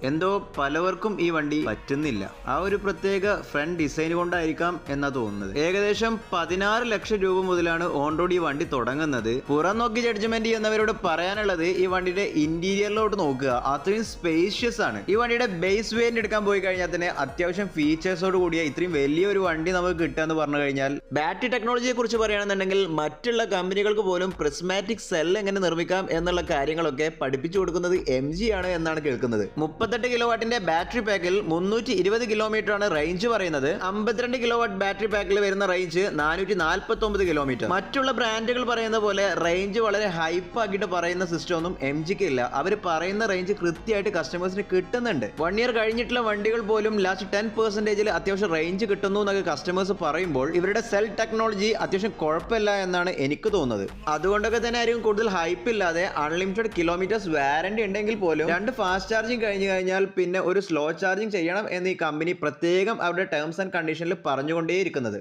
എന്തോ പലവർക്കും ഈ വണ്ടി പറ്റുന്നില്ല. ആ ഒരു പ്രത്യേക ഫ്രണ്ട് ഡിസൈൻ കൊണ്ടായിരിക്കാം എന്നാ തോന്നുന്നത്. ഏകദേശം 16 ലക്ഷം രൂപ മുതലാണ് ഓൺ റോഡ് ഈ വണ്ടി തുടങ്ങുന്നത്. പുറം നോക്കി ജഡ്ജ്മെന്റ് ചെയ്യുന്നവരോട് പറയാനുള്ളത് ഈ വണ്ടിയുടെ ഇന്റീരിയറിലോട്ട് നോക്കുക, അത്രയും സ്പേഷ്യസ് ആണ്. ഈ വണ്ടിയുടെ ബേസ് വേരിയന്റ് എടുക്കാൻ പോയി കഴിഞ്ഞാൽ തന്നെ അത്യാവശ്യം ഫീച്ചേഴ്സോട് കൂടിയ ഇത്രയും വലിയൊരു വണ്ടി നമുക്ക് കിട്ടുക എന്ന് പറഞ്ഞു കഴിഞ്ഞാൽ, ബാറ്ററി ടെക്നോളജിയെ കുറിച്ച് പറയുകയാണെന്നുണ്ടെങ്കിൽ മറ്റുള്ള കമ്പനികൾക്ക് പോലും പ്രിസ്മാറ്റിക് സെൽ എങ്ങനെ നിർമ്മിക്കാം എന്നുള്ള കാര്യങ്ങളൊക്കെ പഠിപ്പിച്ചു കൊടുക്കുന്നത് MG ആണ് എന്നാണ് കേൾക്കുന്നത്. 38 കിലോ വാട്ടിന്റെ ബാറ്ററി പാക്കിൽ 320 കിലോമീറ്റർ ആണ് റേഞ്ച് പറയുന്നത്. 52 കിലോ വാട്ട് ബാറ്ററി പാക്കിൽ വരുന്ന റേഞ്ച് 449 കിലോമീറ്റർ. മറ്റുള്ള ബ്രാൻഡുകൾ പറയുന്ന പോലെ റേഞ്ച് വളരെ ഹൈപ്പ് ആക്കിയിട്ട് പറയുന്ന സിസ്റ്റം ഒന്നും MGക്ക് ഇല്ല. അവർ പറയുന്ന റേഞ്ച് കൃത്യമായിട്ട് കസ്റ്റമേഴ്സിന് കിട്ടുന്നുണ്ട്. 1 ഇയർ കഴിഞ്ഞിട്ടുള്ള വണ്ടികൾ പോലും ലാസ്റ്റ് 10% അത്യാവശ്യം റേഞ്ച് കിട്ടുന്നു എന്നൊക്കെ കസ്റ്റമേഴ്സ് പറയുമ്പോൾ ഇവരുടെ സെൽ ടെക്നോളജി അത്യാവശ്യം കുഴപ്പമില്ല എന്നാണ് എനിക്ക് തോന്നുന്നത്. അതുകൊണ്ടൊക്കെ തന്നെ ആയിരിക്കും കൂടുതൽ ഹൈപ്പ് ഇല്ലാതെ അൺലിമിറ്റഡ് കിലോമീറ്റേഴ്സ് വാറന്റി ഉണ്ടെങ്കിൽ പോലും 2 ഫാസ്റ്റ് ചാർജിങ് കഴിഞ്ഞു കഴിഞ്ഞാൽ പിന്നെ ഒരു സ്ലോ ചാർജിങ് ചെയ്യണം എന്ന് ഈ കമ്പനി പ്രത്യേകം അവരുടെ ടേംസ് ആൻഡ് കണ്ടീഷനിൽ പറഞ്ഞുകൊണ്ടേയിരിക്കുന്നത്.